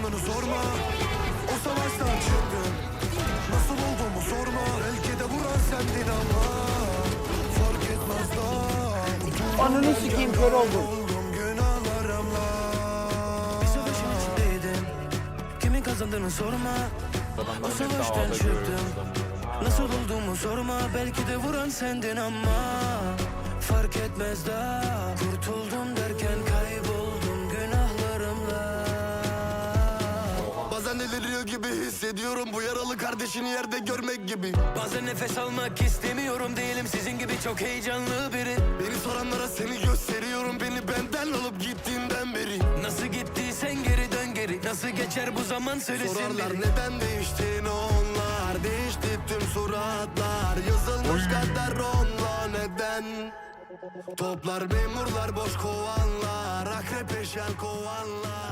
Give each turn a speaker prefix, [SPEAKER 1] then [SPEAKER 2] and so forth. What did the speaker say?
[SPEAKER 1] kazandığını sorma. O savaştan çıktım, nasıl olduğumu sorma. Belki de vuran sendin ama fark etmez daha.
[SPEAKER 2] Ananı sikeyim, kör oldum.
[SPEAKER 1] Bir savaşın içindeydim, kimin kazandığını sorma. O savaştan çıktım, nasıl olduğumu sorma. Belki de vuran sendin ama fark etmez daha. Kurtuldum derken kayboldum günahlarımla. Bazen deliriyor gibi hissediyorum, bu yaralı kardeşini yerde görmek gibi. Bazen nefes almak istemiyorum, değilim sizin gibi çok heyecanlı biri. Beni soranlara seni gösteriyorum, beni benden alıp gittiğinden beri. Nasıl gittiysen geri dön geri, nasıl geçer bu zaman söylesin. Sorarlar biri. Neden değiştin onlar, değişti tüm suratlar. Yazılmış kader onunla neden? Toplar memurlar boş kovanlar, akrep eşel kovanlar.